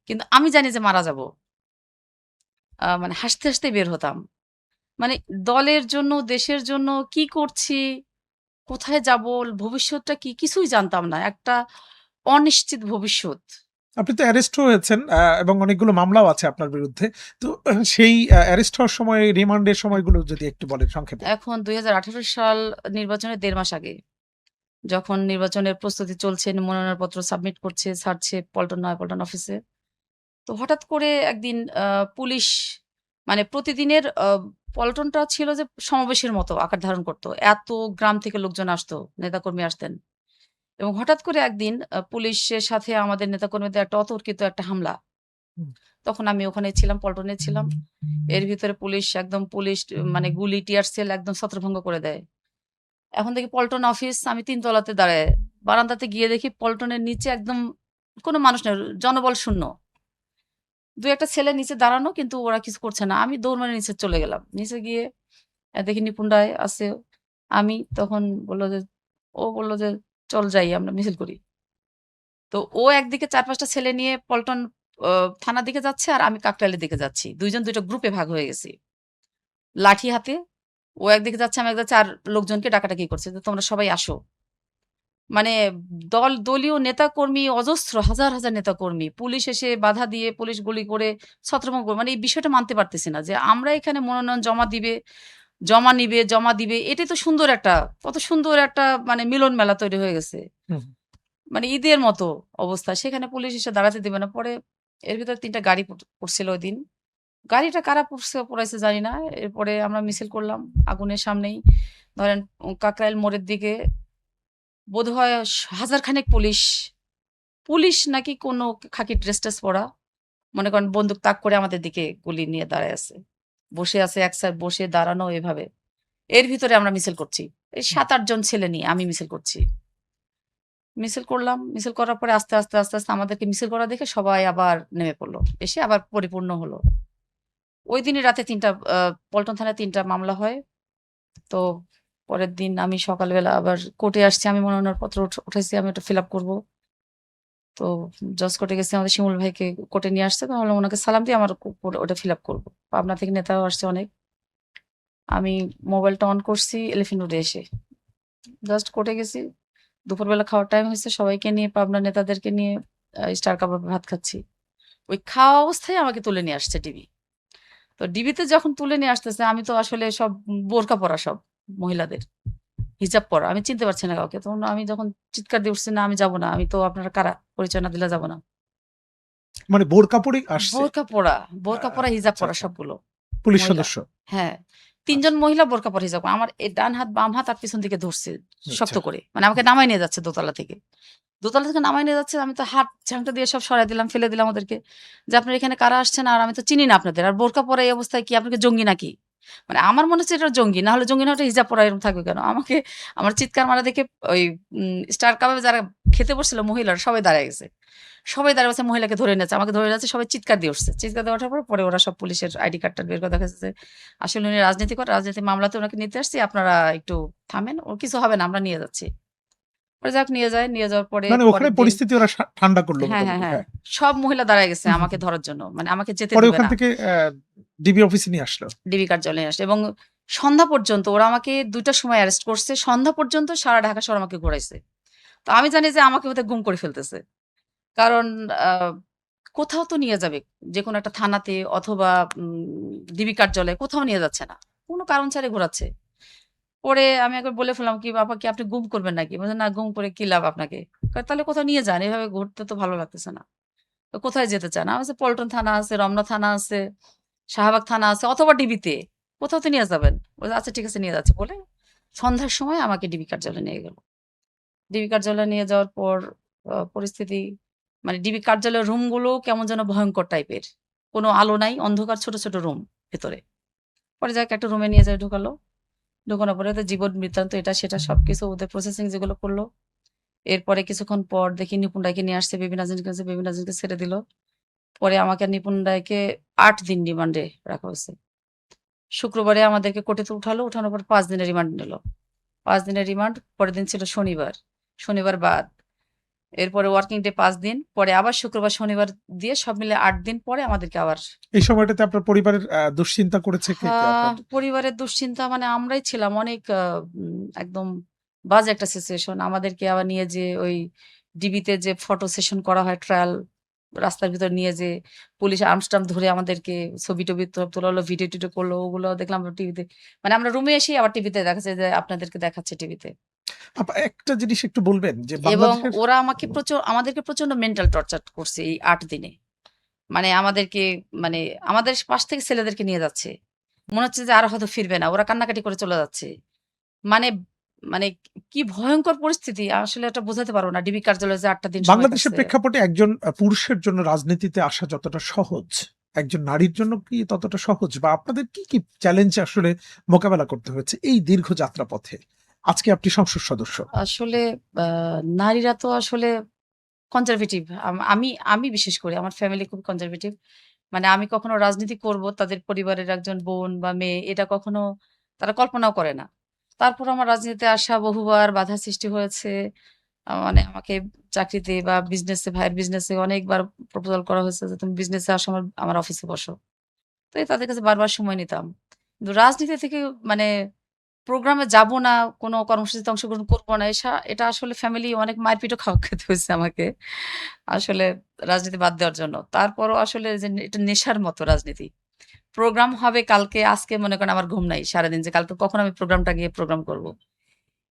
A: কিন্তু আমি জানি যে মারা যাবো। মানে হাসতে, হাসতেই বের হতাম। মানে দলের জন্য, দেশের জন্য কি করছি, কোথায় যাবো, ভবিষ্যৎটা কি কিছুই জানতাম না। একটা অনিশ্চিত ভবিষ্যৎ।
B: আপনি তো অ্যারেস্ট হয়েছেন এবং অনেকগুলো মামলাও আছে আপনার বিরুদ্ধে। তো সেই অ্যারেস্ট হওয়ার সময়, রিমান্ডের সময়গুলো যদি একটু বলেন সংক্ষেপে।
A: এখন ২০১৮ সাল নির্বাচনের ১.৫ মাস আগে। যখন নির্বাচনের প্রস্তুতি চলছে, মনোনয়নপত্র সাবমিট করছে, ছাড়ছে নয়াপল্টন অফিসে। তো হঠাৎ করে একদিন পুলিশ মানে প্রতিদিনের পল্টনটা ছিল যে সমাবেশের মতো আকার ধারণ করত। এত গ্রাম থেকে লোকজন আসতো, নেতাকর্মী আসতেন। এবং হঠাৎ করে একদিন পুলিশের সাথে আমাদের নেতাকর্মীদের একটা অতর্কিত একটা হামলা।
B: হুম।
A: তখন আমি ওখানে ছিলাম, পল্টনে ছিলাম। এর ভিতরে পুলিশ মানে গুলি, টিয়ার সেল একদম ছত্রভঙ্গ করে দেয়। এখন দেখি পল্টন অফিস, আমি ৩ তলাতে দাঁড়ায়। বারান্দাতে গিয়ে দেখি পল্টনের নিচে একদম কোনো মানুষ নেই, জনবল শূন্য। ২-১ টা ছেলে নিচে দাঁড়ানো, কিন্তু ওরা কিছু করছে না। আমি দৌড় মেরে নিচে চলে গেলাম। নিচে গিয়ে দেখি নিপুণ রায় আছে। আমি তখন বলল যে, "চল যাই, আমরা মিছিল করি।" তো ও একদিকে ৪-৫ টা ছেলে নিয়ে পল্টন অ থানার দিকে যাচ্ছে, আর আমি কাকরাইলের দিকে যাচ্ছি। ২ জন ২ টা গ্রুপে ভাগ হয়ে গেছি। লাঠি হাতে। ও একদিকে যাচ্ছে, আমি একদিকে যাচ্ছি, আর লোকজনকে ডাকাডাকি করছে যে, "তোমরা সবাই আসো।" মানে দলীয় নেতাকর্মী অজস্র, হাজার, হাজার নেতাকর্মী। পুলিশ এসে বাধা দিয়ে, পুলিশ গুলি করে, ছত্রভঙ্গ করে, মানে এই বিষয়টা মানতে পারতেছি না যে আমরা এখানে মনোনয়ন জমা দিবে। এটাই তো সুন্দর একটা, কত সুন্দর একটা মানে মিলন মেলা তৈরি হয়ে গেছে।
B: হুম।
A: মানে ঈদের মতো অবস্থা। সেখানে পুলিশ এসে দাঁড়াতে দিবে না। পরে এর ভিতরে ৩ টা গাড়ি পড়ছিল ঐদিন। গাড়িটা কারা পোড়াইছে জানি না। এরপরে আমরা মিছিল করলাম আগুনের সামনেই। ধরেন কাকরাইল মোড়ের দিকে বোধহয় হাজার খানেক পুলিশ। পুলিশ নাকি কোনো খাকি ড্রেস-টেস পরা। মনে করেন বন্দুক তাক করে আমাদের দিকে গুলি নিয়ে দাঁড়ায় আছে। বসে আছে এক সাইড, বসে দাঁড়ানো এভাবে। এর ভিতরে আমরা মিছিল করছি। এই
B: হুম।
A: ৭-৮ জন ছেলে নিয়ে আমি মিছিল করছি। মিছিল করলাম। মিছিল করার পরে আস্তে, আস্তে আমাদেরকে মিছিল করা দেখে সবাই আবার নেমে পড়ল। এসে আবার পরিপূর্ণ হলো। ঐদিনই রাতে ৩ টা পল্টন থানায় ৩ টা মামলা হয়। তো পরের দিন আমি সকালবেলা আবার কোর্টে আসছি। আমি মনোনয়ন পত্র উঠাইছি। আমি ওটা ফিল আপ করব। তো জজ কোর্টে গেছি, আমাদের শিমুল ভাইকে কোর্টে নিয়ে আসছে। তো ভাবলাম উনাকে সালাম দিয়ে আমার ওটা ফিল আপ করব। পাবনা থেকে নেতাও আসছে অনেক। আমি মোবাইলটা অন করছি এলিফ্যান্ট রোডে এসে। জাস্ট কোর্টে গেছি। দুপুরবেলা খাওয়ার টাইম হইছে। সবাইকে নিয়ে, পাবনার নেতাদেরকে নিয়ে স্টার কাবাবে ভাত খাচ্ছি। ওই খাওয়া অবস্থায় আমাকে তুলে নিয়ে আসছে ডিবি। তো ডিবিতে যখন তুলে নিয়ে আসতেছে, আমি তো আসলে সব বোরকা পরা সব মহিলাদের। হিজাব পরা। আমি চিনতে পারছি না কাউকে। তখন আমি যখন চিৎকার দিয়ে উঠছি, "না, আমি যাব না। আমি তো আপনারা কারা? পরিচয় না দিলে যাব না।"
B: মানে বোরকা পরেই আসছে?
A: বোরকা পরা, বোরকা পরা, হিজাব
B: আচ্ছা,
A: পরা
B: আচ্ছা।
A: সবগুলো
B: পুলিশ
A: মহিলা।
B: সদস্য?
A: হ্যাঁ, ৩ জন
B: আচ্ছা,
A: মহিলা বোরকা পরা, হিজাব পরা। আমার ডান হাত, বাম হাত আর পিছন দিকে ধরছে শক্ত
B: আচ্ছা।
A: করে। মানে আমাকে নামায় নিয়ে যাচ্ছে দোতলা থেকে। দোতলা থেকে নামায় নিয়ে যাচ্ছে। আমি তো হাত ঝাংটা দিয়ে সব সরায় দিলাম, ফেলে দিলাম ওদেরকে। যে, "আপনারা এখানে কারা আসছেন? আর আমি তো চিনি না আপনাদের। আর বোরকা পরা এই অবস্থায় কি আপনি কি জঙ্গি নাকি?" মানে আমার মনে হচ্ছে এটা জঙ্গি। না হলে জঙ্গি না হলে হিজাব পরা এরকম থাকবে কেন? আমাকে আমার চিৎকার মারা দেখে ওই স্টার কাবাবে যারা খেতে বসছিল মহিলারা সবাই দাঁড়ায় গেছে। সবাই দাঁড়ায় আছে, মহিলাকে ধরে এনেছে। আমাকে ধরে এনেছে, সবাই চিৎকার দিয়ে উঠছে। চিৎকার দিয়ে ওঠার পরে ওরা সব পুলিশের আইডি কার্ড-টাড বের করে দেখাচ্ছে যে, "আসলে উনি রাজনীতি করে। রাজনীতির মামলাতে উনাকে নিতে আসছি। আপনারা একটু থামেন। ওর কিছু হবে না। আমরা নিয়ে যাচ্ছি।" পরে যাক নিয়ে যায়। নিয়ে যাওয়ার পরে
B: মানে ওখানে
A: পরের দিন
B: পরিস্থিতি ওরা ঠান্ডা করল
A: হ্যাঁ, হ্যাঁ,
B: মোটামুটি।
A: হ্যাঁ।
B: হ্যাঁ।
A: সব মহিলা দাঁড়ায় গেছে
B: হুম, হুম,
A: আমাকে
B: হুম।
A: ধরার জন্য। মানে আমাকে যেতে
B: পরে
A: দিবে
B: ওখান
A: না।
B: থেকে ডিবি অফিসে নিয়ে আসলো।
A: ডিবি কার্যালয়ে আসে এবং সন্ধ্যা পর্যন্ত ওরা আমাকে ২ টার সময় অ্যারেস্ট করছে। সন্ধ্যা পর্যন্ত সারা ঢাকা শহর আমাকে ঘুরাইছে। তো আমি জানি যে আমাকে বোধহয় গুম করে ফেলতেছে। কারণ আ কোথাও তো নিয়ে যাবে। যেকোনো একটা থানাতে অথবা ডিবি কার্যালয়ে কোথাও নিয়ে যাচ্ছে না। কোন কারণ ছাড়াই ঘোরাচ্ছে। পরে আমি একবার বলে ফেললাম কি, "বাবা কি আপনি গুম করবেন নাকি?" বলছে, "না, গুম করে কি লাভ আপনাকে?" কয়, "তাহলে কোথাও নিয়ে যান। এভাবে ঘুরতে তো ভালো লাগতেছে না।" তো কোথায় যেতে চান? আমি বলছি, "পল্টন থানা আছে, রমনা থানা আছে, শাহবাগ থানা আছে অথবা ডিবিতে। কোথাও তো নিয়ে যাবেন।" বলছে, "আচ্ছা ঠিক আছে নিয়ে যাচ্ছি" বলে সন্ধ্যার সময় আমাকে ডিবি কার্যালয়ে নিয়ে গেল। ডিবি কার্যালয়ে নিয়ে যাওয়ার পর পরিস্থিতি মানে ডিবি কার্যালয়ের রুমগুলো কেমন যেন ভয়ংকর টাইপের। কোনো আলো নাই, অন্ধকার, ছোট, ছোট রুম ভেতরে। পরে যাক একটা রুমে নিয়ে যেয়ে ঢুকালো। ঢুকানোর পরে তো জীবন বৃত্তান্ত এটা সেটা সবকিছু ওদের প্রসেসিং যেগুলো করল। এরপরে কিছুক্ষণ পর দেখি নিপুণ রায়কে নিয়ে আসছে, বেবি নাজিরকে কাছে, বেবি নাজিরকে ছেড়ে দিল। পরে আমাকে আর নিপুণ রায়কে ৮ দিন রিমান্ডে রাখা হইছে। শুক্রবারে আমাদেরকে কোর্টে তো উঠালো। উঠানোর পর ৫ দিনের রিমান্ড নিল। ৫ দিনের রিমান্ড। পরের দিন ছিল শনিবার। শনিবার বাদ। এরপরে ওয়ার্কিং ডে ৫ দিন। পরে আবার শুক্রবার, শনিবার দিয়ে সব মিলে ৮ দিন পরে আমাদেরকে আবার
B: এই সময়টাতে আপনার পরিবারের দুশ্চিন্তা করেছে কে আপনার?
A: পরিবারের দুশ্চিন্তা মানে আমরাই ছিলাম অনেক একদম বাজে একটা সিচুয়েশন। আমাদেরকে আবার নিয়ে যেয়ে ওই ডিবিতে যে ফটো সেশন করা হয় ট্রায়াল, রাস্তার ভিতর নিয়ে যেয়ে পুলিশ আর্মস-টার্ম ধরে আমাদেরকে ছবি-টবি তোলা হলো, ভিডিও-টিডিও করলো। ওগুলো দেখলাম টিভিতে। মানে আমরা রুমে এসেই আবার টিভিতে দেখাচ্ছে যে আপনাদেরকে দেখাচ্ছে টিভিতে।
B: একটা জিনিস একটু বলবেন যে
A: এবং
B: বাংলাদেশের
A: ওরা আমাদেরকে প্রচন্ড মেন্টাল টর্চার করছে এই ৮ দিনে। মানে আমাদেরকে মানে আমাদের পাশ থেকে ছেলেদেরকে নিয়ে যাচ্ছে। মনে হচ্ছে যে আর হয়তো ফিরবে না। ওরা কান্নাকাটি করে চলে যাচ্ছে। মানে মানে কি ভয়ঙ্কর পরিস্থিতি আসলে এটা বোঝাতে পারবো না। ডিবি কার্যালয়ে যে ৮ টা দিন সময়
B: বাংলাদেশের
A: কাটছে।
B: প্রেক্ষাপটে একজন পুরুষের জন্য রাজনীতিতে আসা যতটা সহজ, একজন নারীর জন্য কি ততটা সহজ? বা আপনাদের কি চ্যালেঞ্জ আসলে মোকাবেলা করতে হয়েছে এই দীর্ঘ যাত্রাপথে? আজকে আপনি সংসদ সদস্য।
A: আসলে আ নারীরা তো আসলে কনজারভেটিভ। আমি আমি বিশেষ করে আমার ফ্যামিলি খুব কনজারভেটিভ। মানে আমি কখনো রাজনীতি করব তাদের পরিবারের একজন বোন বা মেয়ে এটা কখনো তারা কল্পনাও করে না। তারপর আমার রাজনীতিতে আসা বহুবার বাধা সৃষ্টি হয়েছে। মানে আমাকে চাকরিতে বা বিজনেসে ভাইয়ের বিজনেসে অনেকবার প্রপোজাল করা হয়েছে যে, "তুমি বিজনেসে আসো আমার অফিসে বসো।" তো এই তাদের কাছে বারবার সময় নিতাম। কিন্তু রাজনীতি থেকে মানে প্রোগ্রামে যাব না, কোনো কর্মসূচিতে অংশগ্রহণ করব না। এটা আসলে ফ্যামিলি অনেক মারপিটও খেতে হয়েছে আমাকে। আসলে রাজনীতি বাদ দেওয়ার জন্য। তারপরও আসলে যে এটা নেশার মতো রাজনীতি। প্রোগ্রাম হবে কালকে, আজকে মনে করেন আমার ঘুম নাই সারাদিন যে কালকে কখন আমি প্রোগ্রামটা গিয়ে প্রোগ্রাম করব।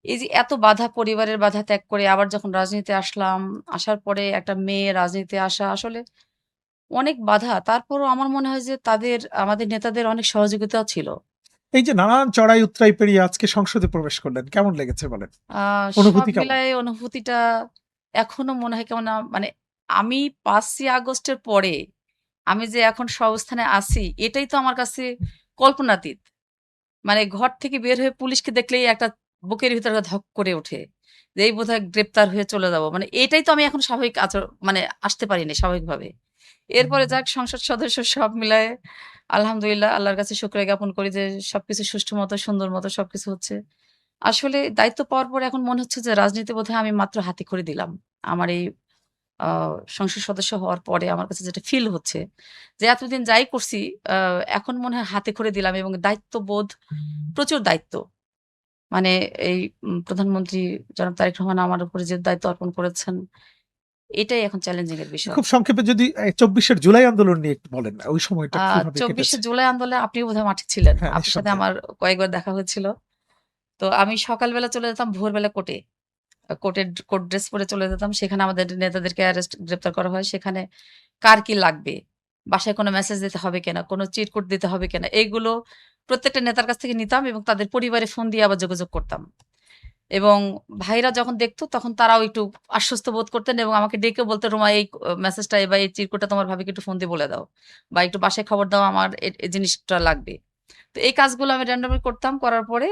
A: এই যে এত বাধা পরিবারের বাধা ত্যাগ করে আবার যখন রাজনীতিতে আসলাম, আসার পরে একটা মেয়ে রাজনীতিতে আসা আসলে অনেক বাধা। তারপরও আমার মনে হয় যে আমাদের নেতাদের অনেক সহযোগিতাও ছিল।
B: এই যে নানান চড়াই উতরাই পেরিয়ে আজকে সংসদে প্রবেশ করলেন, কেমন লেগেছে বলেন?
A: আ সব
B: অনুভূতি কেমন?
A: মিলায়ে অনুভূতিটা এখনো মনে হয় কেমন মানে আমি ৫ই আগস্টের পরে আমি যে এখন স্বঅবস্থানে আছি এটাই তো আমার কাছে কল্পনাতীত। মানে ঘর থেকে বের হয়ে পুলিশকে দেখলেই একটা বুকের ভিতরে ধক করে ওঠে। যে এই বোধহয় গ্রেপ্তার হয়ে চলে যাব। মানে এটাই তো আমি এখন স্বাভাবিক মানে আসতে পারিনি স্বাভাবিকভাবে। এরপরে যাক সংসদ সদস্য সব মিলায়ে আলহামদুলিল্লাহ আল্লাহর কাছে শুকরিয়া জ্ঞাপন করি যে সবকিছু সুষ্ঠু মতো সুন্দর মতো সবকিছু হচ্ছে। আসলে দায়িত্ব পাওয়ার পরে এখন মনে হচ্ছে যে রাজনীতি বোধহয় আমি মাত্র হাতেখড়ি দিলাম। আমার এই আ সংসদ সদস্য হওয়ার পরে আমার কাছে যেটা ফিল হচ্ছে যে এতদিন যাই করছি আ এখন মনে হয় হাতেখড়ি দিলাম এবং দায়িত্ববোধ প্রচুর দায়িত্ব। মানে এই প্রধানমন্ত্রী জনাব তারেক রহমান আমার উপরে যে দায়িত্ব অর্পণ করেছেন, এটাই এখন চ্যালেঞ্জিং এর বিষয়।
B: খুব সংক্ষেপে যদি ২৪ এর জুলাই আন্দোলন নিয়ে একটু বলেন। ওই সময়টা
A: আ
B: কিভাবে
A: ২৪শে
B: কেটেছে?
A: জুলাই আন্দোলনে আপনিও বোধহয় মাঠে ছিলেন।
B: হ্যাঁ,
A: আপনার সাথে
B: নিঃসন্দেহে।
A: আমার কয়েকবার দেখা হয়েছিল। তো আমি সকালবেলা চলে যেতাম ভোরবেলা কোর্টে। কোর্ট ড্রেস পরে চলে যেতাম। সেখানে আমাদের নেতাদেরকে গ্রেপ্তার করা হয়। সেখানে কার কি লাগবে? বাসায় কোনো মেসেজ দিতে হবে কিনা? কোনো চিট কোড দিতে হবে কিনা? এইগুলো প্রত্যেকটা নেতার কাছ থেকে নিতাম এবং তাদের পরিবারে ফোন দিয়ে আবার যোগাযোগ করতাম। এবং ভাইরা যখন দেখতো তখন তারাও একটু আশ্বস্ত বোধ করতেন এবং আমাকে ডেকেও বলতেন, "রোমা এই মেসেজটা বা এই চিট কোডটা তোমার ভাবিকে একটু ফোন দিয়ে বলে দাও। বা একটু বাসায় খবর দাও আমার এই জিনিসটা লাগবে।" তো এই কাজগুলো আমি randomly করতাম। করার পরে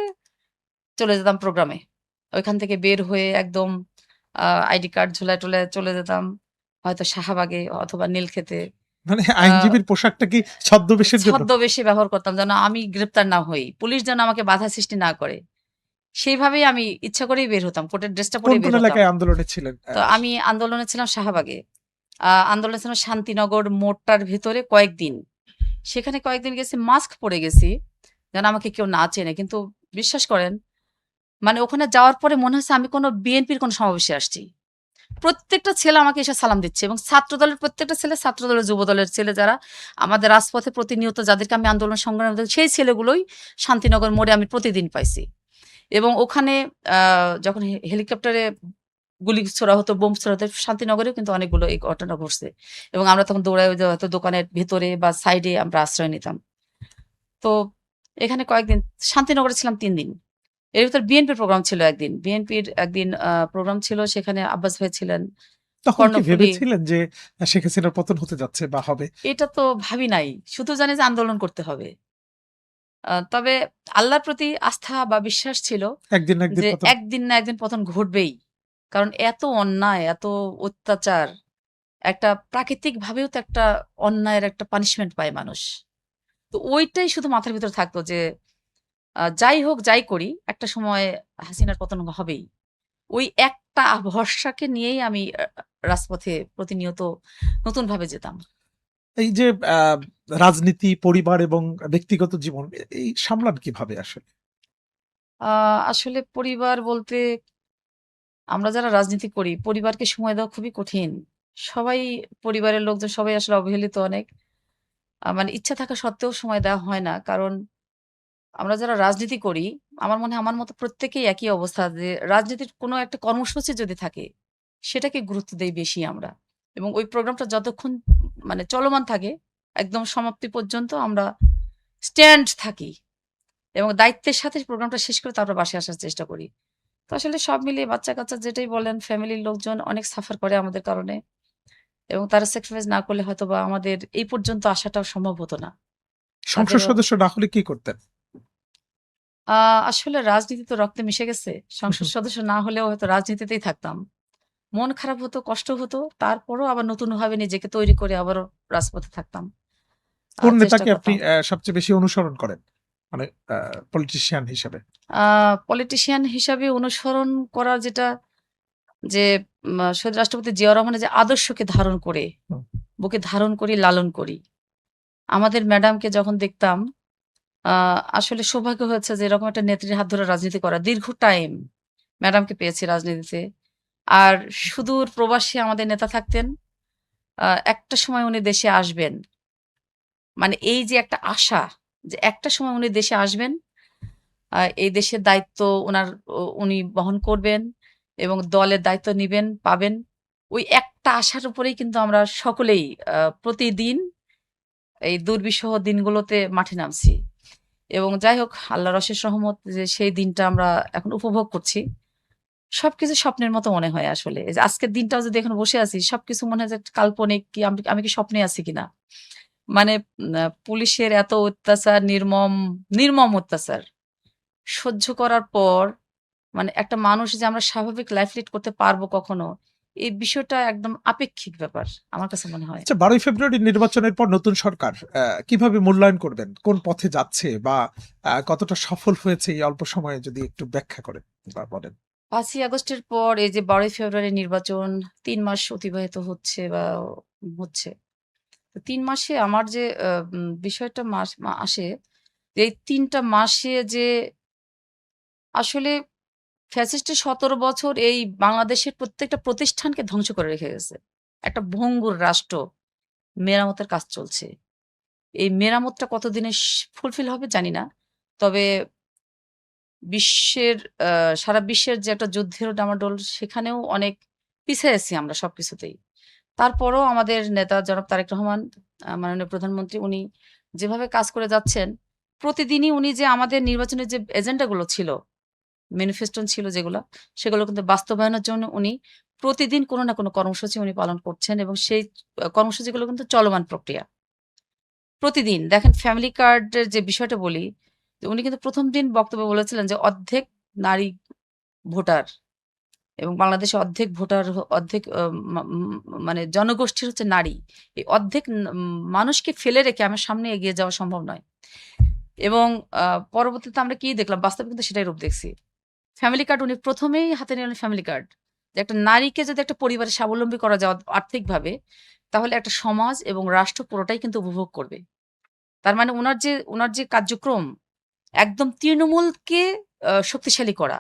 A: চলে যেতাম প্রোগ্রামে। ওইখান থেকে বের হয়ে একদম আইডি কার্ড ঝুলায়-টুলায় চলে যেতাম। হয়তো শাহবাগে অথবা নীলক্ষেতে।
B: মানে
A: আ
B: আইনজীবীর পোশাকটা কি ছদ্মবেশের জন্য?
A: ছদ্মবেশে ব্যবহার করতাম যেন আমি গ্রেপ্তার না হই। পুলিশ যেন আমাকে বাধা সৃষ্টি না করে। সেইভাবেই আমি ইচ্ছা করেই বের হতাম। কোর্টের ড্রেসটা
B: কোন
A: পরেই বের হতাম।
B: এলাকায় আন্দোলনে ছিলেন?
A: তো আমি আন্দোলনে ছিলাম শাহবাগে। আন্দোলনে ছিলাম শান্তিনগর মোড়টার ভেতরে কয়েকদিন। সেখানে কয়েকদিন গেছি মাস্ক পরে গেছি। যেন আমাকে কেউ না চেনে। কিন্তু বিশ্বাস করেন মানে ওখানে যাওয়ার পরে মনে হচ্ছে আমি কোনো বিএনপির কোনো সমাবেশে আসছি। প্রত্যেকটা ছেলে আমাকে এসে সালাম দিচ্ছে এবং ছাত্রদলের প্রত্যেকটা ছেলে, ছাত্রদলের যুবদলের ছেলে যারা আমাদের রাজপথে প্রতিনিয়ত যাদেরকে আমি আন্দোলন সংগ্রামে সেই ছেলেগুলোই শান্তিনগর মোড়ে আমি প্রতিদিন পাইছি। এবং ওখানে আ যখন হেলিকপ্টারে গুলি ছোড়া হতো, বোম ছোড়া হতো, শান্তিনগরেও কিন্তু অনেকগুলো এই ঘটনা ঘটছে। এবং আমরা তখন দৌড়ায় ওই যে হয়তো দোকানের ভেতরে বা সাইডে আমরা আশ্রয় নিতাম। তো এখানে কয়েকদিন শান্তিনগরে ছিলাম ৩ দিন। এর ভিতর বিএনপির প্রোগ্রাম ছিল একদিন। বিএনপির একদিন প্রোগ্রাম ছিল সেখানে আব্বাস ভাই ছিলেন।
B: তখন কি
A: কর্ণফুলী
B: ভেবেছিলেন যে শেখ হাসিনার পতন হতে যাচ্ছে বা হবে?
A: এটা তো ভাবি নাই। শুধু জানি যে আন্দোলন করতে হবে। তবে আল্লাহর প্রতি আস্থা বা বিশ্বাস ছিল
B: একদিন না একদিন
A: যে
B: পতন।
A: একদিন না একদিন পতন ঘটবেই। কারণ এত অন্যায়, এত অত্যাচার একটা প্রাকৃতিকভাবেও তো একটা অন্যায়ের একটা পানিশমেন্ট পায় মানুষ। তো ওইটাই শুধু মাথার ভিতরে থাকতো যে যাই হোক, যাই করি একটা সময় হাসিনার পতন হবেই। ওই একটা ভরসাকে নিয়েই আমি রাজপথে প্রতিনিয়ত নতুনভাবে যেতাম।
B: এই যে রাজনীতি, পরিবার এবং ব্যক্তিগত জীবন এই সামলান কিভাবে আসলে?
A: আ আসলে পরিবার বলতে আমরা যারা রাজনীতি করি, পরিবারকে সময় দেওয়া খুবই কঠিন। সবাই পরিবারের লোকজন সবাই আসলে অবহেলিত অনেক। মানে ইচ্ছা থাকা সত্ত্বেও সময় দেওয়া হয় না। কারণ আমরা যারা রাজনীতি করি, আমার মনে হয় আমার মতো প্রত্যেকেই একই অবস্থা যে রাজনীতির কোনো একটা কর্মসূচি যদি থাকে, সেটাকে গুরুত্ব দেই বেশি আমরা। এবং ওই প্রোগ্রামটা যতক্ষণ মানে চলমান থাকে, একদম সমাপ্তি পর্যন্ত আমরা স্ট্যান্ড থাকি এবং দায়িত্বের সাথে প্রোগ্রামটা শেষ করে তারপর বাসায় আসার চেষ্টা করি। তো আসলে সব মিলিয়ে বাচ্চা-কাচ্চা যেটাই বলেন, ফ্যামিলির লোকজন অনেক সাফার করে আমাদের কারণে এবং তারা স্যাক্রিফাইস না করলে হয়তোবা আমাদের এই পর্যন্ত আসাটাও সম্ভব হতো না।
B: সংসদ
A: তাদেরও
B: সদস্য না হলে কি করতেন?
A: আ আসলে রাজনীতি তো রক্তে মিশে গেছে। সংসদ সদস্য না হলেও হয়তো রাজনীতিতেই থাকতাম। মন খারাপ হতো, কষ্ট হতো। তারপরও আবার নতুনভাবে নিজেকে তৈরি করে আবারও রাজপথে থাকতাম।
B: কোন
A: চেষ্টা
B: নেতাকে আপনি
A: করতাম।
B: সবচেয়ে বেশি অনুসরণ করেন? মানে পলিটিশিয়ান হিসেবে?
A: আ পলিটিশিয়ান হিসাবে অনুসরণ করার যেটা যে শহীদ রাষ্ট্রপতি জিয়াউর রহমানের যে আদর্শকে ধারণ করে,
B: হুম।
A: বুকে ধারণ করি, লালন করি। আমাদের ম্যাডামকে যখন দেখতাম আ আসলে সৌভাগ্য হয়েছে যে এরকম একটা নেত্রীর হাত ধরে রাজনীতি করা। দীর্ঘ টাইম ম্যাডামকে পেয়েছি রাজনীতিতে। আর সুদূর প্রবাসী আমাদের নেতা থাকতেন। একটা সময় উনি দেশে আসবেন। মানে এই যে একটা আশা যে একটা সময় উনি দেশে আসবেন, এই দেশের দায়িত্ব উনি বহন করবেন এবং দলের দায়িত্ব নিবেন, পাবেন। ওই একটা আশার উপরেই কিন্তু আমরা সকলেই প্রতিদিন এই দুর্বিষহ দিনগুলোতে মাঠে নামছি। এবং যাই হোক আল্লাহর অশেষ রহমত যে সেই দিনটা আমরা এখন উপভোগ করছি। সবকিছু স্বপ্নের মতো মনে হয় আসলে। এই যে আজকের দিনটাও যদি এখন বসে আছি, সবকিছু মনে হয় যে কাল্পনিক কি আমি কি স্বপ্নে আছি কিনা? মানে পুলিশের এত অত্যাচার, নির্মম অত্যাচার সহ্য করার পর মানে একটা মানুষ যে আমরা স্বাভাবিক লাইফ লিড করতে পারবো কখনো, এই বিষয়টা একদম আপেক্ষিক ব্যাপার। আমার কাছে মনে হয়।
B: আচ্ছা, 12ই ফেব্রুয়ারি নির্বাচনের পর নতুন সরকার কিভাবে মূল্যায়ন করবেন? কোন পথে যাচ্ছে বা কতটা সফল হয়েছে এই অল্প সময়ে যদি একটু ব্যাখ্যা করেন বা বলেন?
A: ৫ই আগস্টের পর এই যে ১২ই ফেব্রুয়ারি নির্বাচন ৩ মাস অতিবাহিত হচ্ছে বা হচ্ছে। তো ৩ মাসে আমার যে বিষয়টা আসে যে এই ৩ টা মাসে যে আসলে ফ্যাসিস্টের ১৭ বছর এই বাংলাদেশের প্রত্যেকটা প্রতিষ্ঠানকে ধ্বংস করে রেখে গেছে। একটা ভঙ্গুর রাষ্ট্র মেরামতের কাজ চলছে। এই মেরামতটা কতদিনে ফুলফিল হবে জানি না। তবে বিশ্বের আ সারা বিশ্বের যে একটা যুদ্ধের ডামাডোল সেখানেও অনেক পিছায়ে আছি আমরা সবকিছুতেই। তারপরও আমাদের নেতা জনাব তারেক রহমান মাননীয় প্রধানমন্ত্রী উনি যেভাবে কাজ করে যাচ্ছেন, প্রতিদিনই উনি যে আমাদের নির্বাচনের যে এজেন্ডা গুলো ছিল, ম্যানিফেস্টো ছিল যেগুলা, সেগুলো কিন্তু বাস্তবায়নের জন্য উনি প্রতিদিন কোনো না কোনো কর্মসূচি উনি পালন করছেন এবং সেই কর্মসূচিগুলো কিন্তু চলমান প্রক্রিয়া। প্রতিদিন দেখেন ফ্যামিলি কার্ডের যে বিষয়টা বলি, যে উনি কিন্তু ১ম দিন বক্তব্যে বলেছিলেন যে অর্ধেক নারী ভোটার এবং বাংলাদেশে অর্ধেক ভোটার অর্ধেক মা মানে জনগোষ্ঠীর হচ্ছে নারী। এই অর্ধেক মানুষকে ফেলে রেখে আমার সামনে এগিয়ে যাওয়া সম্ভব নয়। এবং আ পরবর্তীতে আমরা কি দেখলাম? বাস্তবে কিন্তু সেটাই রূপ দেখছি। ফ্যামিলি কার্ড উনি ১ম এই হাতে নিলেন ফ্যামিলি কার্ড। যে একটা নারীকে যদি একটা পরিবারে স্বাবলম্বী করা যায় আর্থিকভাবে, তাহলে একটা সমাজ এবং রাষ্ট্র পুরোটাই কিন্তু উপভোগ করবে। তার মানে উনার যে কার্যক্রম একদম তৃণমূলকে শক্তিশালী করা।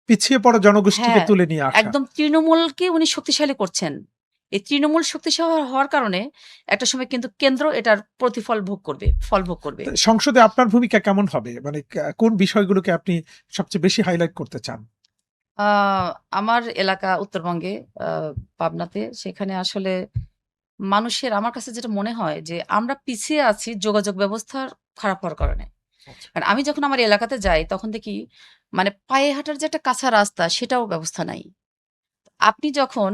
B: পিছিয়ে পড়া জনগোষ্ঠীকে
A: হ্যাঁ,
B: তুলে নিয়ে আসা।
A: একদম তৃণমূলকে উনি শক্তিশালী করছেন। এই তৃণমূল শক্তিশালী হওয়ার কারণে একটা সময় কিন্তু কেন্দ্র এটার প্রতিফল ভোগ করবে, ফল ভোগ করবে।
B: তো সংসদে আপনার ভূমিকা কেমন হবে? মানে কোন বিষয়গুলোকে আপনি সবচেয়ে বেশি হাইলাইট করতে চান?
A: আ আমার এলাকা উত্তরবঙ্গে আ পাবনাতে সেখানে আসলে মানুষের আমার কাছে যেটা মনে হয় যে আমরা পিছিয়ে আছি যোগাযোগ ব্যবস্থার খারাপ হওয়ার কারণে।
B: আচ্ছা।
A: কারণ আমি যখন আমার এলাকাতে যাই তখন দেখি মানে পায়ে হাঁটার যে একটা কাঁচা রাস্তা সেটাও ব্যবস্থা নাই। আপনি যখন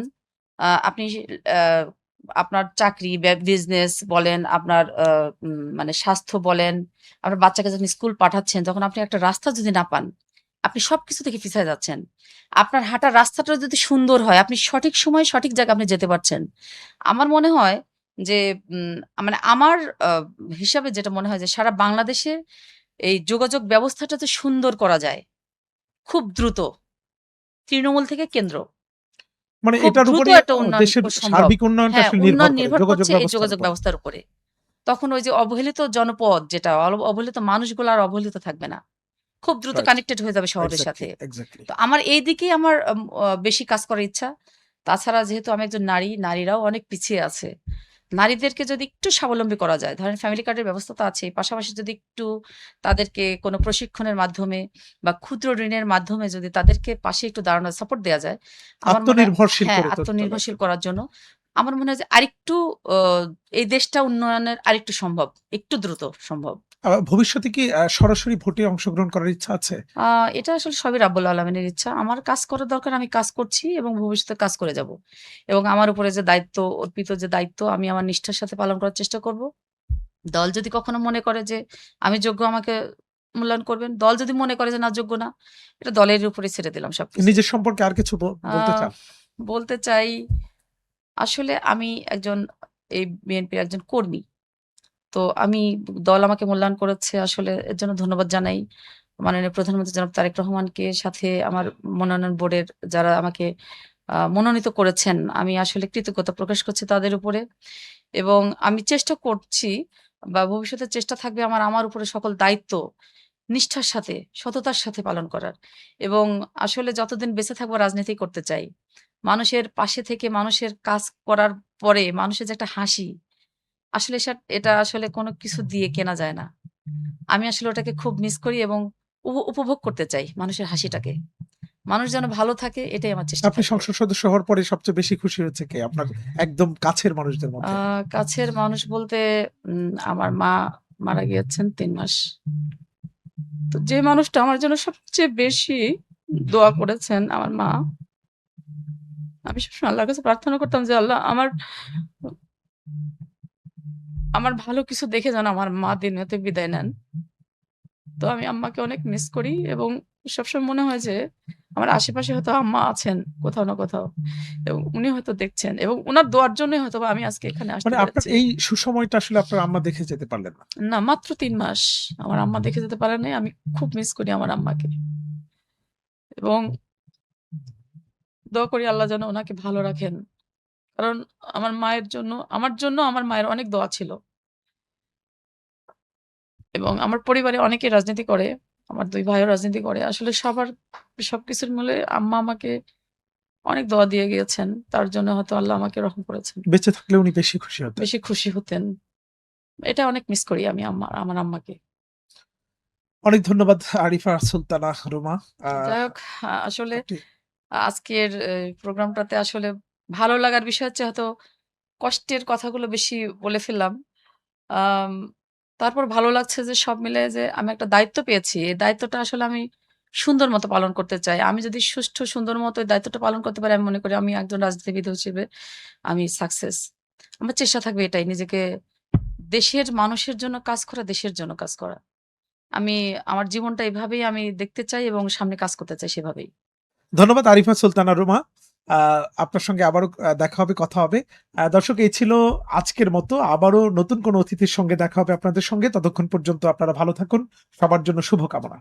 A: আপনি আ আপনার চাকরি, বিজনেস বলেন, আপনার মানে স্বাস্থ্য বলেন, আপনার বাচ্চাকে যখন স্কুল পাঠাচ্ছেন, তখন আপনি একটা রাস্তা যদি না পান, আপনি সবকিছু থেকে পিছায়ে যাচ্ছেন। আপনার হাঁটার রাস্তাটা যদি সুন্দর হয়, আপনি সঠিক সময়ে সঠিক জায়গায় আপনি যেতে পারছেন। আমার মনে হয় যে মানে আমার আ হিসাবে যেটা মনে হয় যে সারা বাংলাদেশের এই যোগাযোগ ব্যবস্থাটা যে সুন্দর করা যায়, খুব দ্রুত, তৃণমূল থেকে কেন্দ্র।
B: মানে
A: খুব
B: এটার
A: দ্রুত
B: উপরেই
A: একটা উন্নয়ন
B: দেশের
A: সম্ভব।
B: সার্বিক উন্নয়নটা
A: হ্যাঁ,
B: আসলে নির্ভর
A: উন্নয়ন
B: করে
A: নির্ভর
B: যোগাযোগ
A: করছে এই
B: ব্যবস্থার
A: যোগাযোগ
B: উপরে।
A: ব্যবস্থার উপরে। তখন ওই যে অবহেলিত জনপদ যেটা অবহেলিত মানুষগুলো আর অবহেলিত থাকবে না। খুব দ্রুত
B: রাইট।
A: কানেক্টেড হয়ে যাবে শহরের
B: এক্সাক্টলি,
A: সাথে।
B: এক্সাক্টলি।
A: তো আমার এই দিকেই আমার বেশি কাজ করার ইচ্ছা। তাছাড়া যেহেতু আমি একজন নারী, নারীরাও অনেক পিছিয়ে আছে। নারীদেরকে যদি একটু স্বাবলম্বী করা যায়, ধরেন ফ্যামিলি কার্ডের ব্যবস্থা তো আছেই। পাশাপাশি যদি একটু তাদেরকে কোনো প্রশিক্ষণের মাধ্যমে বা ক্ষুদ্র ঋণের মাধ্যমে যদি তাদেরকে পাশে একটু দাঁড়ানোর সাপোর্ট দেয়া যায়, আমার মনে হয়
B: আত্মনির্ভরশীল
A: হ্যাঁ,
B: করে তোলার
A: আত্মনির্ভরশীল
B: জন্য।
A: করার জন্য আমার মনে হয় যে আরেকটু অ এই দেশটা উন্নয়নের আরেকটু সম্ভব। একটু দ্রুত সম্ভব।
B: ভবিষ্যতে কি সরাসরি ভোটে অংশগ্রহণ করার ইচ্ছা আছে?
A: এটা আসলে সবই রাব্বুল আলামিনের ইচ্ছা। আমার কাজ করার দরকার আমি কাজ করছি এবং ভবিষ্যতে কাজ করে যাব। এবং আমার উপরে যে দায়িত্ব, অর্পিত যে দায়িত্ব আমি আমার নিষ্ঠার সাথে পালন করার চেষ্টা করব। দল যদি কখনো মনে করে যে আমি যোগ্য আমাকে মূল্যায়ন করবেন। দল যদি মনে করে যে না যোগ্য না, এটা দলের উপরে ছেড়ে দিলাম সবকিছু।
B: নিজের সম্পর্কে আর কিছু
A: আ
B: বলতে চান?
A: বলতে চাই আসলে আমি একজন এই বিএনপির একজন কর্মী। তো আমি দল আমাকে মূল্যায়ন করেছে আসলে এর জন্য ধন্যবাদ জানাই। মাননীয় প্রধানমন্ত্রী জনাব তারেক রহমানকে সাথে আমার মনোনয়ন বোর্ডের যারা আমাকে মনোনীত করেছেন, আমি আসলে কৃতজ্ঞতা প্রকাশ করছি তাদের উপরে। এবং আমি চেষ্টা করছি বা ভবিষ্যতে চেষ্টা থাকবে আমার উপরে সকল দায়িত্ব নিষ্ঠার সাথে, সততার সাথে পালন করার। এবং আসলে যতদিন বেঁচে থাকবো রাজনীতি করতে চাই। মানুষের পাশে থেকে মানুষের কাজ করার পরে মানুষের যে একটা হাসি, আসলে এটা আসলে কোনো কিছু দিয়ে কেনা যায় না। আমি আসলে ওটাকে খুব মিস করি এবং উপভোগ করতে চাই মানুষের হাসিটাকে। মানুষ যেন ভালো থাকে এটাই আমার চেষ্টা
B: আপনি
A: থাকবে।
B: সংসদ সদস্য হওয়ার পরে সবচেয়ে বেশি খুশি হয়েছে কে? আপনার একদম কাছের মানুষদের
A: আ
B: মধ্যে?
A: কাছের মানুষ বলতে আমার মা মারা গিয়েছেন ৩ মাস। তো যে মানুষটা আমার জন্য সবচেয়ে বেশি দোয়া করেছেন আমার মা। আমি সবসময় আল্লাহর কাছে প্রার্থনা করতাম যে, "আল্লাহ আমার ভালো কিছু দেখে যেন আমার মা দুনিয়াতে বিদায় নেন।" তো আমি আম্মাকে অনেক মিস করি এবং সবসময় মনে হয় যে আমার আশেপাশে হয়তো আম্মা আছেন কোথাও না কোথাও এবং উনি হয়তো দেখছেন এবং উনার দোয়ার জন্যই হয়তোবা আমি আজকে এখানে আসতে
B: মানে আপনার
A: পেরেছি।
B: এই সুসময়টা আসলে আপনার আম্মা দেখে যেতে পারলেন না।
A: না মাত্র ৩ মাস আমার আম্মা দেখে যেতে পারে নাই। আমি খুব মিস করি আমার আম্মাকে এবং দোয়া করি আল্লাহ যেন উনাকে ভালো রাখেন। কারণ আমার জন্য আমার মায়ের অনেক দোয়া ছিল এবং আমার পরিবারে অনেকেই রাজনীতি করে। আমার ২ ভাইও রাজনীতি করে। আসলে সবকিছুর মূলে আম্মা আমাকে অনেক দোয়া দিয়ে গিয়েছেন। তার জন্য হয়তো আল্লাহ আমাকে রহম করেছেন।
B: বেঁচে থাকলে উনি বেশি খুশি হতেন।
A: বেশি খুশি হতেন। এটা অনেক মিস করি আমি আমার আম্মাকে।
B: অনেক ধন্যবাদ আরিফা সুলতানা রুমা। আ
A: যাই হোক আসলে
B: আপনি
A: আজকের প্রোগ্রামটাতে আসলে ভালো লাগার বিষয় হচ্ছে হয়তো কষ্টের কথাগুলো বেশি বলে ফেললাম। আম তারপর ভালো লাগছে যে সব মিলে যে আমি একটা দায়িত্ব পেয়েছি। এই দায়িত্বটা আসলে আমি সুন্দর মতো পালন করতে চাই। আমি যদি সুষ্ঠু সুন্দর মতো এই দায়িত্বটা পালন করতে পারি, আমি মনে করি আমি একজন রাজনীতিবিদ হিসেবে আমি সাকসেস। আমার চেষ্টা থাকবে এটাই নিজেকে দেশের মানুষের জন্য কাজ করা, দেশের জন্য কাজ করা। আমি আমার জীবনটা এভাবেই আমি দেখতে চাই এবং সামনে কাজ করতে চাই সেভাবেই।
B: ধন্যবাদ আরিফা সুলতানা রুমা। আ আপনার সঙ্গে আবারও দেখা হবে, কথা হবে। দর্শক এই ছিল আজকের মতো। আবারও নতুন কোনো অতিথির সঙ্গে দেখা হবে আপনাদের সঙ্গে। ততক্ষণ পর্যন্ত আপনারা ভালো থাকুন। সবার জন্য শুভকামনা।